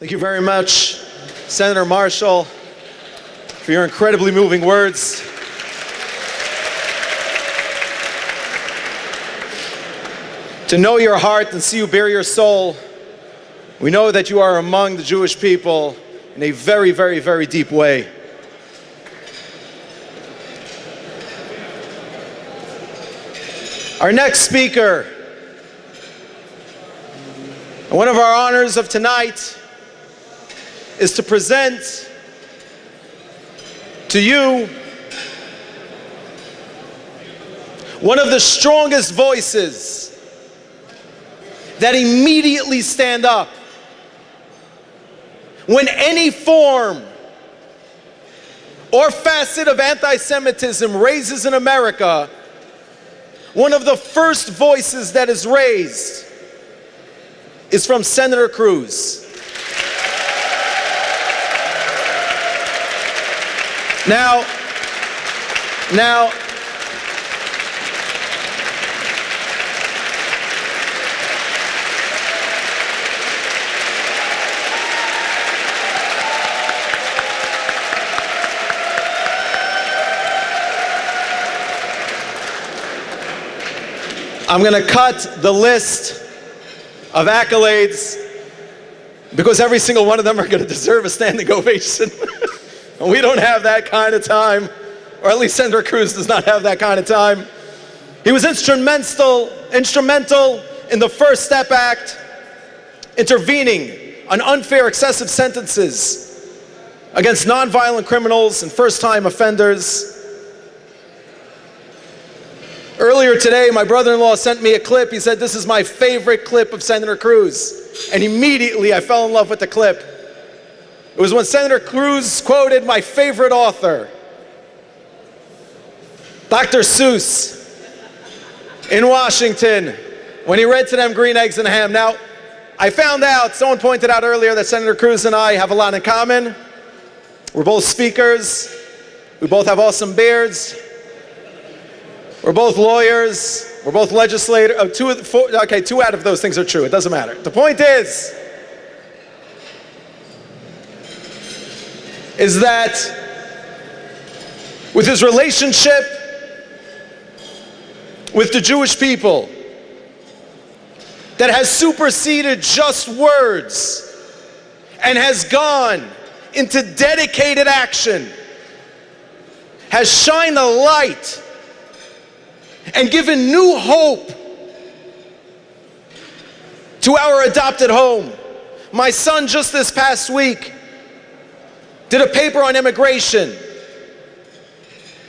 Thank you very much, Senator Marshall, for your incredibly moving words. To know your heart and see you bare your soul, we know that you are among the Jewish people in a very, very, very deep way. Our next speaker, and one of our honors of tonight, is to present to you one of the strongest voices that immediately stand up when any form or facet of anti-Semitism raises in America. One of the first voices that is raised is from Senator Cruz. Now, I'm going to cut the list of accolades because every single one of them are going to deserve a standing ovation. And we don't have that kind of time, or at least Senator Cruz does not have that kind of time. He was instrumental in the First Step Act, intervening on unfair excessive sentences against nonviolent criminals and first-time offenders. Earlier today, my brother-in-law sent me a clip. He said, "This is my favorite clip of Senator Cruz." And immediately I fell in love with the clip. It was when Senator Cruz quoted my favorite author, Dr. Seuss, in Washington, when he read to them Green Eggs and Ham. Now, I found out, someone pointed out earlier, that Senator Cruz and I have a lot in common. We're both speakers. We both have awesome beards. We're both lawyers. We're both legislators. Two out of those things are true. It doesn't matter. The point is that with his relationship with the Jewish people that has superseded just words and has gone into dedicated action, has shined a light and given new hope to our adopted home. My son just this past week did a paper on immigration,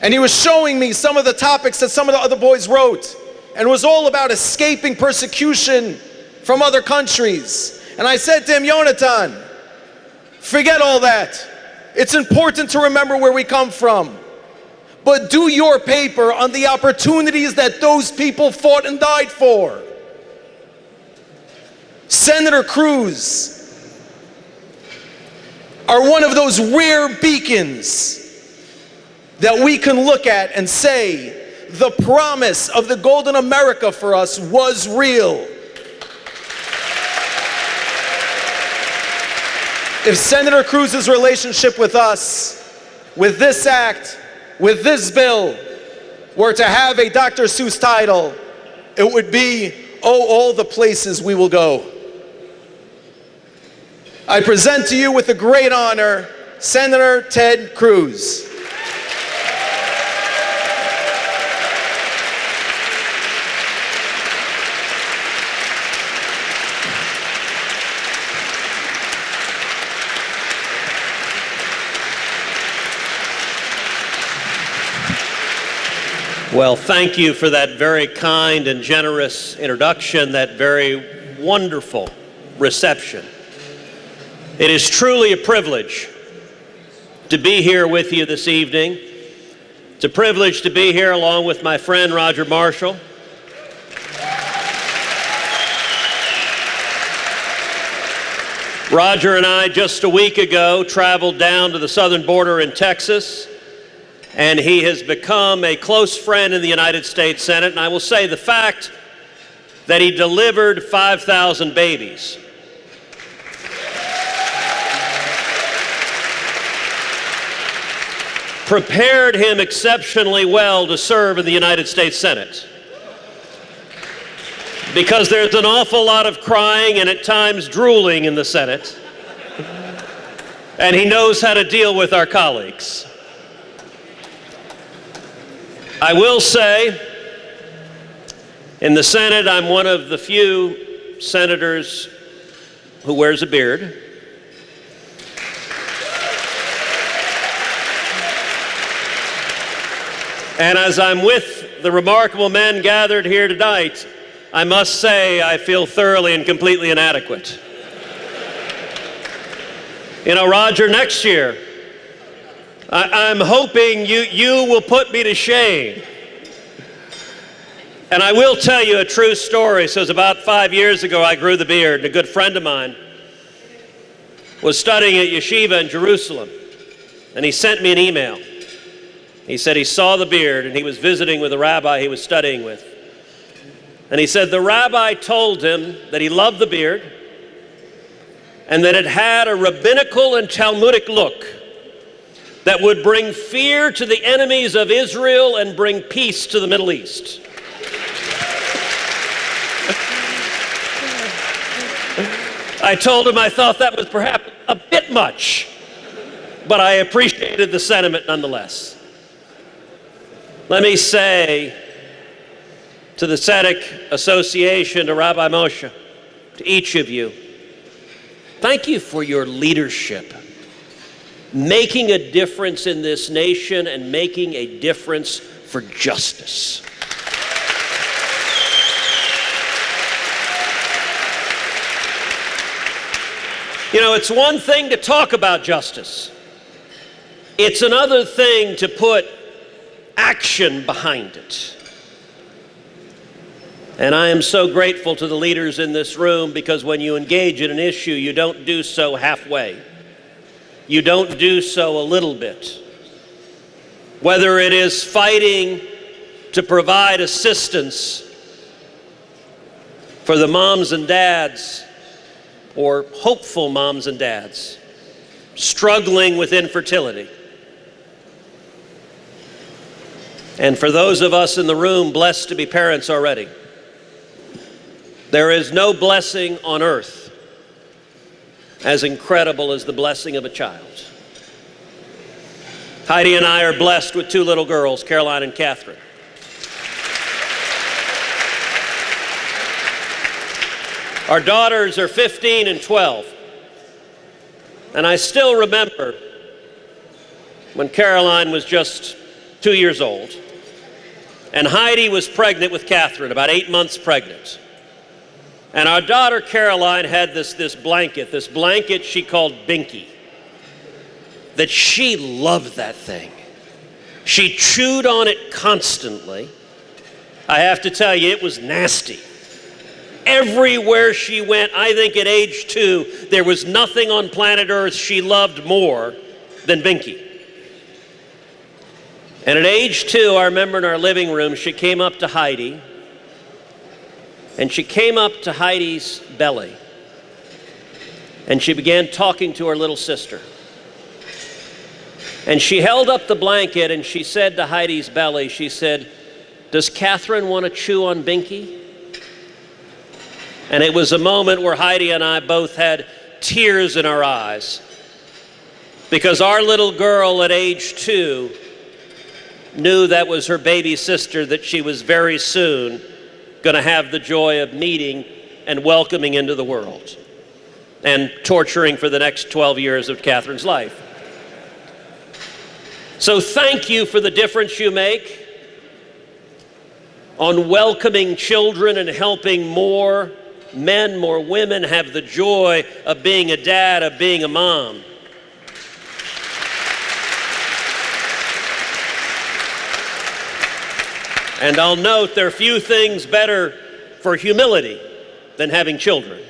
and he was showing me some of the topics that some of the other boys wrote, and it was all about escaping persecution from other countries. And I said to him, "Yonatan, forget all that. It's important to remember where we come from, but do your paper on the opportunities that those people fought and died for." Senator Cruz are one of those rare beacons that we can look at and say, the promise of the Golden America for us was real. If Senator Cruz's relationship with us, with this act, with this bill, were to have a Dr. Seuss title, it would be, "Oh, all the places we will go." I present to you with a great honor, Senator Ted Cruz. Well, thank you for that very kind and generous introduction, that very wonderful reception. It is truly a privilege to be here with you this evening. It's a privilege to be here along with my friend Roger Marshall. Roger and I, just a week ago, traveled down to the southern border in Texas, and he has become a close friend in the United States Senate. And I will say the fact that he delivered 5,000 babies prepared him exceptionally well to serve in the United States Senate. Because there's an awful lot of crying and at times drooling in the Senate. And he knows how to deal with our colleagues. I will say, in the Senate, I'm one of the few senators who wears a beard. And as I'm with the remarkable men gathered here tonight, I must say I feel thoroughly and completely inadequate. You know, Roger, next year, I'm hoping you will put me to shame. And I will tell you a true story. So it was about 5 years ago I grew the beard, and a good friend of mine was studying at yeshiva in Jerusalem, and he sent me an email. He said he saw the beard, and he was visiting with a rabbi he was studying with. And he said the rabbi told him that he loved the beard and that it had a rabbinical and Talmudic look that would bring fear to the enemies of Israel and bring peace to the Middle East. I told him I thought that was perhaps a bit much, but I appreciated the sentiment nonetheless. Let me say to the TZEDEK Association, to Rabbi Moshe, to each of you, thank you for your leadership, making a difference in this nation and making a difference for justice. You know, it's one thing to talk about justice. It's another thing to put action behind it. And I am so grateful to the leaders in this room, because when you engage in an issue, you don't do so halfway. You don't do so a little bit. Whether it is fighting to provide assistance for the moms and dads, or hopeful moms and dads struggling with infertility. And for those of us in the room blessed to be parents already, there is no blessing on earth as incredible as the blessing of a child. Heidi and I are blessed with two little girls, Caroline and Catherine. Our daughters are 15 and 12. And I still remember when Caroline was just 2 years old, and Heidi was pregnant with Catherine, about 8 months pregnant. And our daughter Caroline had this blanket she called Binky, that she loved that thing. She chewed on it constantly. I have to tell you, it was nasty. Everywhere she went, I think at age 2, there was nothing on planet Earth she loved more than Binky. And at age 2, I remember in our living room, she came up to Heidi, and she came up to Heidi's belly, and she began talking to her little sister. And she held up the blanket, and she said to Heidi's belly, she said, "Does Catherine want to chew on Binky?" And it was a moment where Heidi and I both had tears in our eyes, because our little girl at age 2 knew that was her baby sister that she was very soon going to have the joy of meeting and welcoming into the world and torturing for the next 12 years of Catherine's life. So thank you for the difference you make on welcoming children and helping more men, more women have the joy of being a dad, of being a mom. And I'll note there are few things better for humility than having children.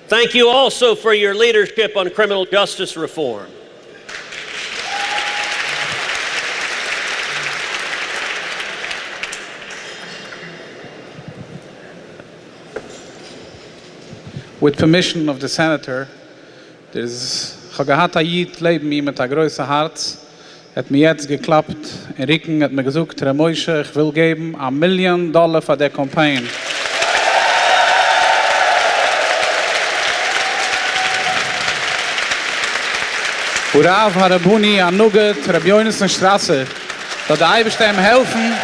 Thank you also for your leadership on criminal justice reform. With permission of the senator, there's Chagahat Ayit leib mi mit a größer Herz hat mir jetzt geklappt. Enriken hat mir gesagt, Herr Moishe, ich will geben $1 million für der Campaign. Urav Harabuni an Nugget, Rabbi Yonason Straße. Da der Eibestein helfen.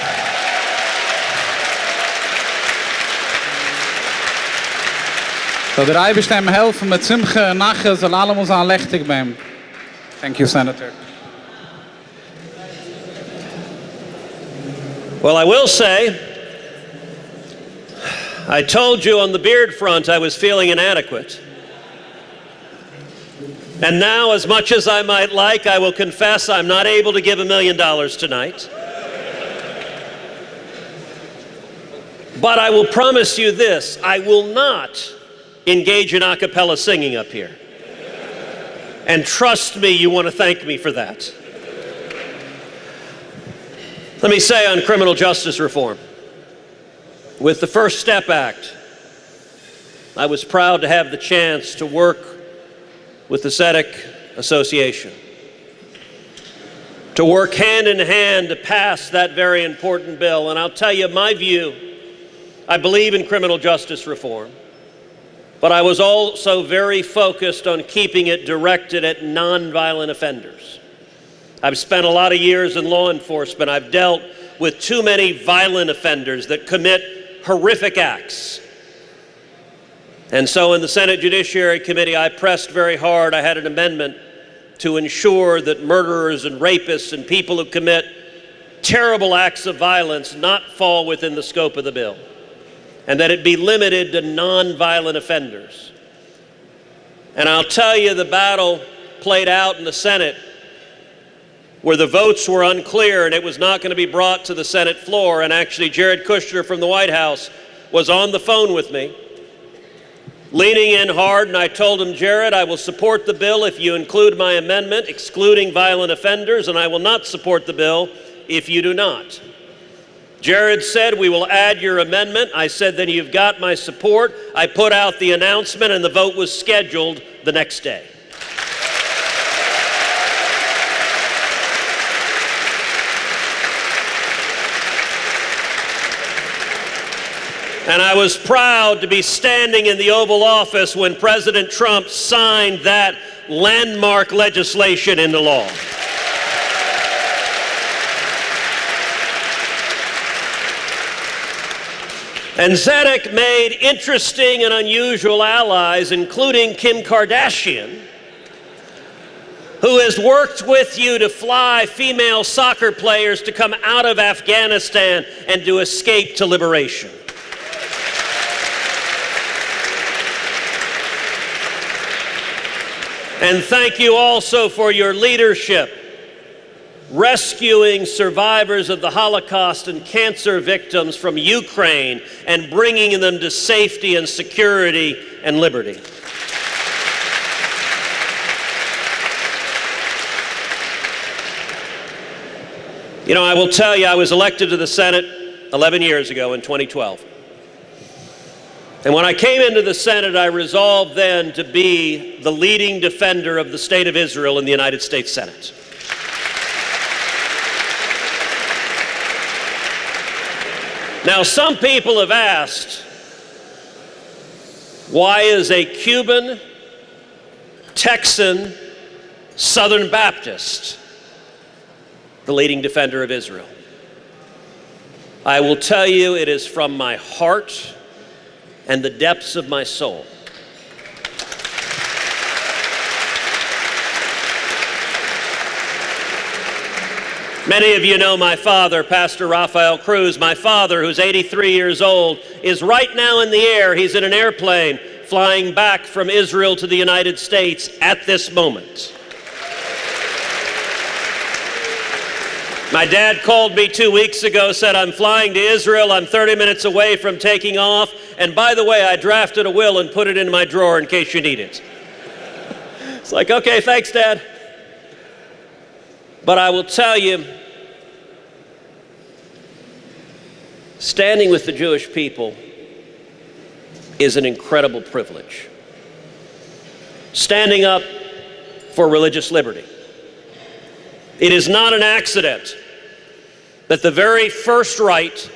Da der Eibestein helfen mit Simche und Nache soll alle uns anlechtig beim. Thank you, Senator. Well, I will say, I told you on the beard front I was feeling inadequate. And now, as much as I might like, I will confess I'm not able to give $1 million tonight. But I will promise you this, I will not engage in a cappella singing up here. And trust me, you want to thank me for that. Let me say on criminal justice reform, with the First Step Act, I was proud to have the chance to work with the TZEDEK Association, to work hand in hand to pass that very important bill. And I'll tell you my view, I believe in criminal justice reform, but I was also very focused on keeping it directed at nonviolent offenders. I've spent a lot of years in law enforcement. I've dealt with too many violent offenders that commit horrific acts. And so in the Senate Judiciary Committee, I pressed very hard. I had an amendment to ensure that murderers and rapists and people who commit terrible acts of violence not fall within the scope of the bill, and that it be limited to nonviolent offenders. And I'll tell you, the battle played out in the Senate where the votes were unclear and it was not going to be brought to the Senate floor. And actually, Jared Kushner from the White House was on the phone with me, leaning in hard, and I told him, Jared, I will support the bill if you include my amendment excluding violent offenders, and I will not support the bill if you do not. Jared said, we will add your amendment. I said, then you've got my support. I put out the announcement, and the vote was scheduled the next day. And I was proud to be standing in the Oval Office when President Trump signed that landmark legislation into law. And TZEDEK made interesting and unusual allies, including Kim Kardashian, who has worked with you to fly female soccer players to come out of Afghanistan and to escape to liberation. And thank you also for your leadership, rescuing survivors of the Holocaust and cancer victims from Ukraine and bringing them to safety and security and liberty. You know, I will tell you, I was elected to the Senate 11 years ago in 2012. And when I came into the Senate, I resolved then to be the leading defender of the State of Israel in the United States Senate. Now, some people have asked, why is a Cuban, Texan, Southern Baptist the leading defender of Israel? I will tell you, it is from my heart and the depths of my soul. Many of you know my father, Pastor Raphael Cruz. My father, who's 83 years old, is right now in the air. He's in an airplane flying back from Israel to the United States at this moment. My dad called me 2 weeks ago, said, I'm flying to Israel. I'm 30 minutes away from taking off. And by the way, I drafted a will and put it in my drawer in case you need it. It's like, okay, thanks, Dad. But I will tell you, standing with the Jewish people is an incredible privilege. Standing up for religious liberty. It is not an accident that the very first right,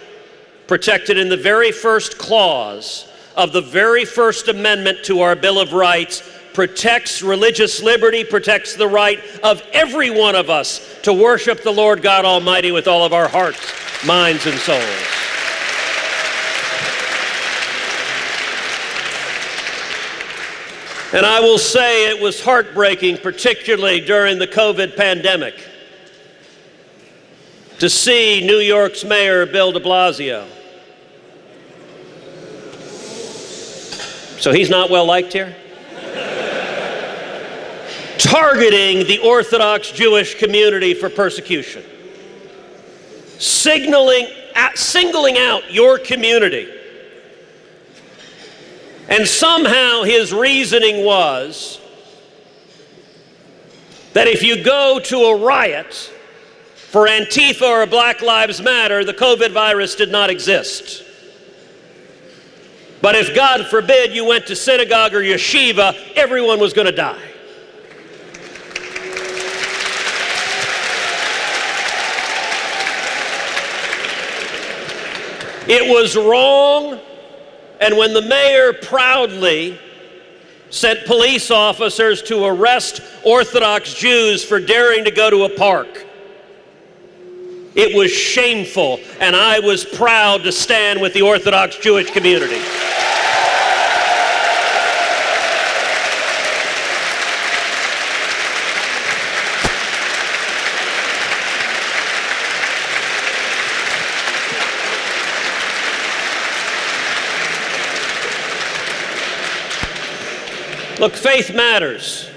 protected in the very first clause of the very First Amendment to our Bill of Rights, protects religious liberty, protects the right of every one of us to worship the Lord God Almighty with all of our hearts, minds, and souls. And I will say it was heartbreaking, particularly during the COVID pandemic, to see New York's Mayor Bill de Blasio. So he's not well liked here? Targeting the Orthodox Jewish community for persecution. Singling out your community. And somehow his reasoning was that if you go to a riot for Antifa or Black Lives Matter, the COVID virus did not exist. But if, God forbid, you went to synagogue or yeshiva, everyone was going to die. It was wrong, and when the mayor proudly sent police officers to arrest Orthodox Jews for daring to go to a park, it was shameful, and I was proud to stand with the Orthodox Jewish community. Look, faith matters.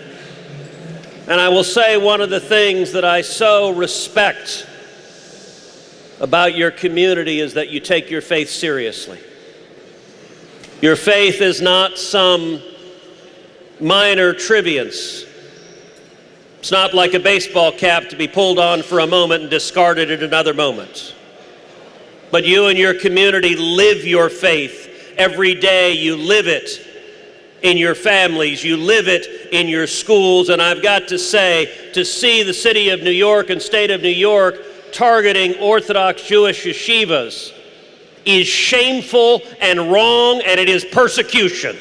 And I will say one of the things that I so respect about your community is that you take your faith seriously. Your faith is not some minor triviance. It's not like a baseball cap to be pulled on for a moment and discarded at another moment. But you and your community live your faith. Every day you live it in your families, you live it in your schools, and I've got to say, to see the city of New York and state of New York targeting Orthodox Jewish yeshivas is shameful and wrong, and it is persecution.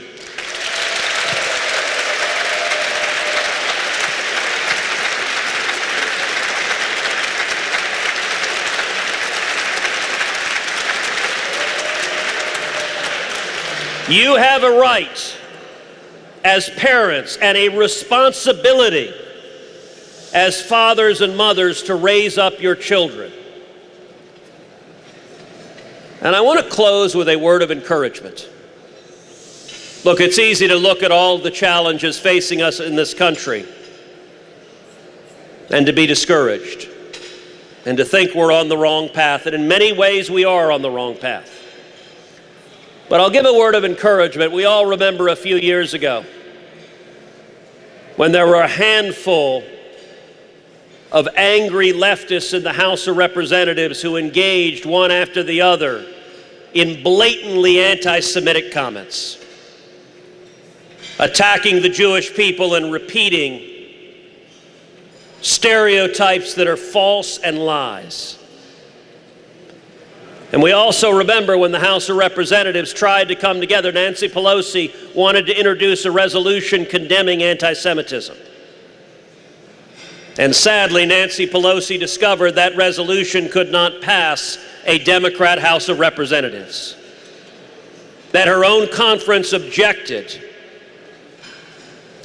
You have a right as parents and a responsibility as fathers and mothers to raise up your children. And I want to close with a word of encouragement. Look, it's easy to look at all the challenges facing us in this country and to be discouraged and to think we're on the wrong path, and in many ways we are on the wrong path. But I'll give a word of encouragement. We all remember a few years ago when there were a handful of angry leftists in the House of Representatives who engaged one after the other in blatantly anti-Semitic comments, attacking the Jewish people and repeating stereotypes that are false and lies. And we also remember when the House of Representatives tried to come together, Nancy Pelosi wanted to introduce a resolution condemning anti-Semitism. And sadly, Nancy Pelosi discovered that resolution could not pass a Democrat House of Representatives. That her own conference objected.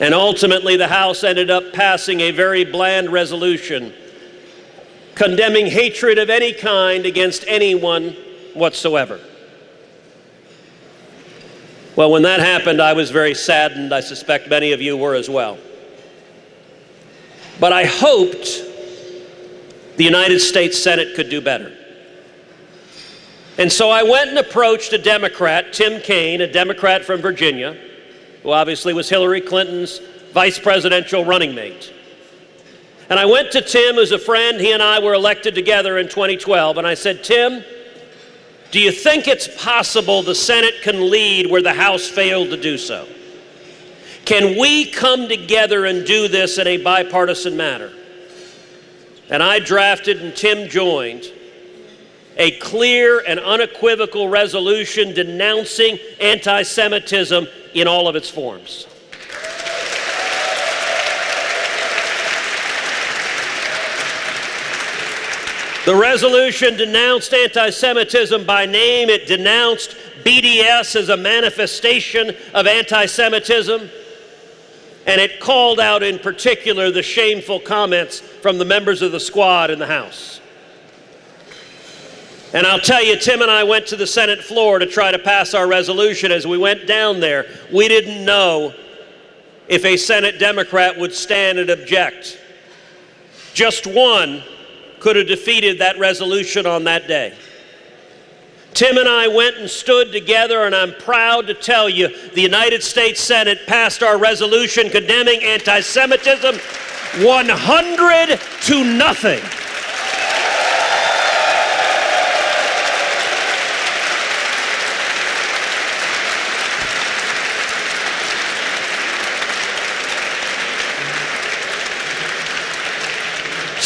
And ultimately, the House ended up passing a very bland resolution condemning hatred of any kind against anyone whatsoever. Well, when that happened, I was very saddened. I suspect many of you were as well. But I hoped the United States Senate could do better. And so I went and approached a Democrat, Tim Kaine, a Democrat from Virginia, who obviously was Hillary Clinton's vice presidential running mate. And I went to Tim, who's a friend. He and I were elected together in 2012. And I said, Tim, do you think it's possible the Senate can lead where the House failed to do so? Can we come together and do this in a bipartisan manner? and I drafted and Tim joined a clear and unequivocal resolution denouncing anti-Semitism in all of its forms. The resolution denounced anti-Semitism by name. It denounced BDS as a manifestation of anti-Semitism. And it called out in particular the shameful comments from the members of the squad in the House. And I'll tell you, Tim and I went to the Senate floor to try to pass our resolution. As we went down there, we didn't know if a Senate Democrat would stand and object. Just one could have defeated that resolution on that day. Tim and I went and stood together, and I'm proud to tell you the United States Senate passed our resolution condemning anti-Semitism 100-0.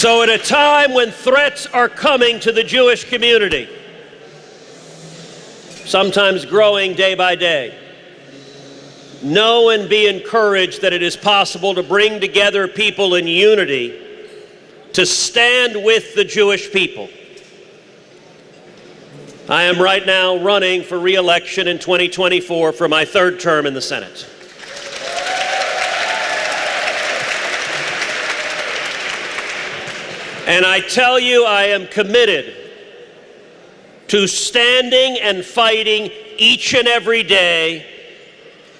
So at a time when threats are coming to the Jewish community, sometimes growing day by day, know and be encouraged that it is possible to bring together people in unity to stand with the Jewish people. I am right now running for re-election in 2024 for my third term in the Senate. And I tell you, I am committed to standing and fighting each and every day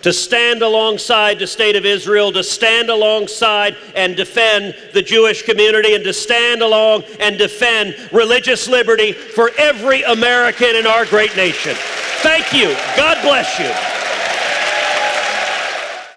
to stand alongside the state of Israel, to stand alongside and defend the Jewish community, and to stand along and defend religious liberty for every American in our great nation. Thank you. God bless you.